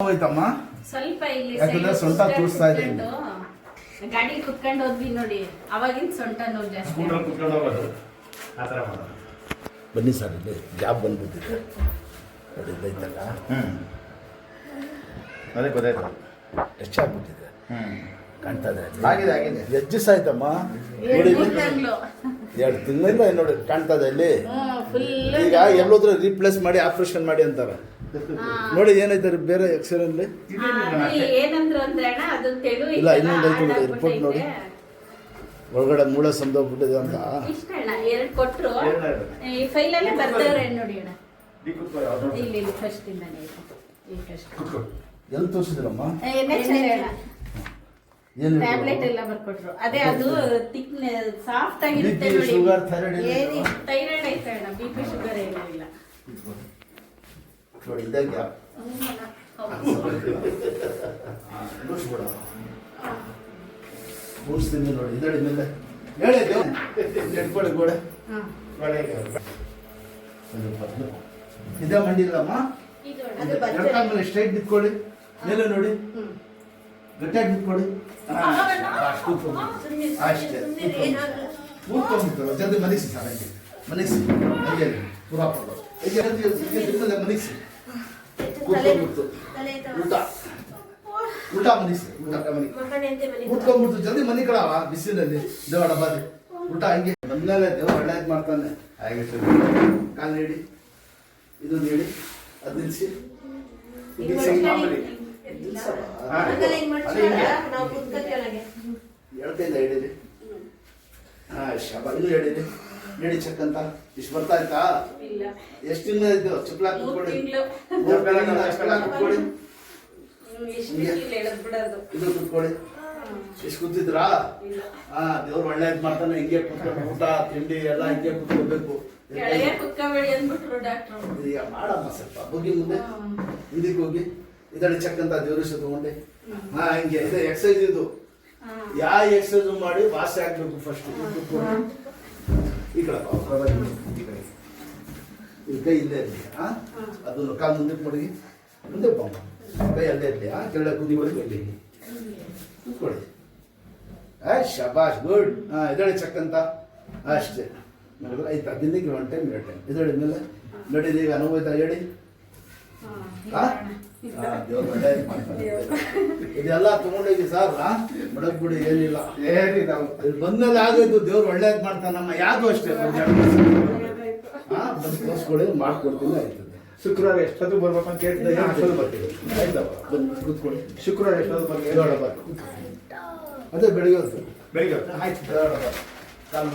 ಹೋಯ್ತಮ್ಮ ಸ್ವಲ್ಪ ಇಲ್ಲಿ ಯಾಕಂದ್ರೆ ಸೊಂಟ ತೋರಿಸ್ತಾ ಇದೆ ಗಾಡಿ ಕುತ್ಕೊಂಡು ಹೋದ್ವಿ ನೋಡಿ ಅವಾಗಿನ ಸೊಂಟ ನೋವು ಜಾಸ್ತಿ ಸ್ಕೂಟರ್ ಕುತ್ಕೊಂಡು ಹೋಗೋದು ಆ ಥರ ಮಾಡೋದು. ಬನ್ನಿ ಸರ್ ಇಲ್ಲಿ ಜಾಬ್ ಬಂದ್ಬಿಟ್ಟಿದೆ ನೋಡಿ ಇದ್ದೈತಲ್ಲ ಅದೇ ಗೊತ್ತಾಯ್ತು. ಹೆಚ್ಚಾಗ್ಬಿಟ್ಟಿದೆ ಕಾಣ್ತಾ ಇದೆ ಆಗಿದೆ ಆಗಿದೆ. ಎಷ್ಟು ದಿವಸ ಆಯ್ತಮ್ಮ ನೋಡಿ 2 ತಿಂಗಳಿಂದ ನೋಡಿ ಕಾಣ್ತಾ ಇದೆ ಇಲ್ಲಿ ಈಗ ಎಲ್ಲೋದ್ರೆ ರೀಪ್ಲೇಸ್ ಮಾಡಿ ಆಪರೇಷನ್ ಮಾಡಿ ಅಂತಾರೆ ನೋಡಿ ಏನೈತೆ ಬೇರೆ ಎಕ್ಸ್ರೇನಲ್ಲಿ ಏನಂದ್ರು ಅಂದ್ರೆ ಅಣ್ಣ ಅದು ತೆಳು ಇಲ್ಲ ಇನ್ನೊಂದು ಐತೆ ನೋಡಿ ರಿಪೋರ್ಟ್ ನೋಡಿ ಒಳಗಡೆ ಮೂಳೆ ಸಂದೋಗ್ಬಿಟ್ಟಿದೆ ಅಂತ ಇಷ್ಟ ಅಣ್ಣ 2 ಕೊಟ್ರು ಈ ಫೈಲಲ್ಲೇ ಬರ್ದವ್ರೆ ನೋಡಿ ಅಣ್ಣ ಇಲ್ಲಿ ಫಸ್ಟ್ ಇಂದಾನೆ ಈ ಫಸ್ಟ್ ಎಲ್ಲಿ ತೋರಿಸಿದ್ರಮ್ಮ ಏನು ಟ್ಯಾಬ್ಲೆಟ್ ಎಲ್ಲ ಬರ್ಕೊಟ್ರು ಅದೇ ಅದು ಥಿಕ್ ಸಾಫ್ಟ್ ಆಗಿರುತ್ತೆ ನೋಡಿ ಶುಗರ್ ಥೈರಾಯ್ಡ್ ಥೈರಾಯ್ಡ್ ಐತೆ ಅಣ್ಣ ಬಿಪಿ ಶುಗರ್ ಏನೂ ಇಲ್ಲ ನೋಡಿ ಇದ್ದಾಗ ಕೂರಿಸ್ತೀನಿ ನೋಡಿ ಇದಡಿ ಮೇಲೆ ಹೇಳಿದ್ದೆ ನೆಟ್ಕೊಳ್ಳಿ ಗೋಡೆ ಇದೇ ಮಂಡಿಲ್ಲಮ್ಮ ಮೇಲೆ ಸ್ಟ್ರೈಟ್ ನಿಂತ್ಕೊಳ್ಳಿ ಮೇಲೆ ನೋಡಿ ಗಟ್ಟಿಯಾಗಿ ನಿಂತ್ಕೊಳ್ಳಿ ಅಷ್ಟೇ ಕೂತ್ಕೊಂಡ್ಬಿಟ್ಟು ಜಲ್ದಿ ಮನಸ್ಸಿ ಸರ್ ಹಂಗೆ ಮನಸ್ಸಿ ಹಂಗೆ ಪುರಾಪ ಮನಸ್ಸಿ ಕೂತ್ಕೊಂಡ್ಬಿಡ್ತು ಊಟ ಮನಸ್ಸಿ ಕೂತ್ಕೊಂಡ್ಬಿಡ್ತು ಜಲ್ದಿ ಮನೆ ಕಡವ ಬಿಸಿಲಲ್ಲಿ ದೇವಡ ಬಾರಿ ಊಟ ಹಂಗೆ ಬಂದ್ಮೇಲೆ ದೇವ್ರು ಒಳ್ಳೇದು ಮಾಡ್ತಾನೆ ಕಾಲು ನೀಡಿ ಇದು ನೀಡಿ ಅದು ನಿಲ್ಲಿಸಿ ಹೇಳ್ತೈಲ್ಲ ಹೇಳಿರಿ ಶಾಬಾ ಇದು ಹೇಳಿರಿ ನೀಡಿ ಚೆಕ್ ಅಂತ ಇಷ್ಟು ಬರ್ತಾ ಇತ್ತಾ ಎಷ್ಟು ತಿಂಗಳ ಇದ್ದು ಚಪ್ಪಲ ಕುತ್ಕೊಳ್ಳಿ ಕುತ್ಕೊಳ್ಳಿ ಇದು ಕುತ್ಕೊಳ್ಳಿ ಇಷ್ಟು ಕೂತಿದ್ರಾ ದೇವ್ರು ಒಳ್ಳೇದ್ ಮಾಡ್ತಾನೆ ಹಿಂಗೆ ಕುತ್ಕೊಂಡು ಊಟ ತಿಂಡಿ ಎಲ್ಲ ಹಿಂಗೆ ಕುತ್ಕೋಬೇಕು ಈಗ ಮಾಡಮ್ಮ ಸ್ವಲ್ಪ ಹೋಗಿ ಮುಂದೆ ಇದಕ್ಕೆ ಹೋಗಿ ಇದರಲ್ಲಿ ಚೆಕ್ ಅಂತ ದೇವ್ರ ತಗೊಂಡೆ ಹಿಂಗೆ ಇದೆ ಎಕ್ಸಸೈಸ್ ಇದು ಯಾವ ಎಕ್ಸಸೈಸ್ ಮಾಡಿ ವಾಸಿ ಆಗ್ಬೇಕು ಫಸ್ಟ್ ಈ ಕಡೆ ಈ ಕೈ ಇಲ್ಲೇ ಇರಲಿ ಅದನ್ನು ಕಾಲು ಮುಂದಕ್ಕೆ ಮಡಗಿ ಮುಂದೆ ಬಾಂಬ ಕೈ ಅಲ್ಲೇ ಇರಲಿ ಕೆಳಗೆ ಕುದಿವರೆಗೆ ಇರಲಿ ಕೂತ್ಕೊಳ್ಳಿ ಶಬಾಷ್ ಗುಡ್ ಇದರಲ್ಲಿ ಚೆಕ್ ಅಂತ ಅಷ್ಟೇ ಆಯ್ತಾ ದಿನಕ್ಕೆ 1 ಟೈಮ್ 2 ಟೈಮ್ ಇದರಲ್ಲಿ ಮೇಲೆ ನಡೀಲಿ ಈಗ ಅನುಭವ ಹೇಳಿ ದೇವ್ರು ಒಳ್ಳೇದು ಮಾಡ್ತಾರೆ ಇದೆಲ್ಲ ತಗೊಂಡೋಗಿ ಸರ್ ಮಡಗ್ಬಿಡಿ ಏನಿಲ್ಲ ಇಲ್ಲಿ ಬಂದ್ಮೇಲೆ ಆಗೋಯ್ತು ದೇವ್ರು ಒಳ್ಳೇದು ಮಾಡ್ತಾನಮ್ಮ ಯಾವುದು ಅಷ್ಟೇ ಬಂದು ತೋರಿಸ್ಕೊಳ್ಳಿ ಮಾಡ್ಕೊಡ್ತೀನಿ ಆಯ್ತದೆ ಶುಕ್ರವಾರ ಎಷ್ಟೊತ್ತು ಬರ್ಬೇಕು ಅಂತ ಹೇಳ್ತಿದ್ದೆ ಅಷ್ಟೊಂದು ಬರ್ತೀವಿ ಆಯ್ತವ ಬಂದು ಕೂತ್ಕೊಳ್ಳಿ ಶುಕ್ರವಾರ ಎಷ್ಟೊತ್ತು ಬರ್ಬೇಕು ಅದೇ ಬೆಳಿಗ್ಗೆ ಹೊತ್ತು ಬೆಳಿಗ್ಗೆ ಆಯ್ತು ಕಾಲು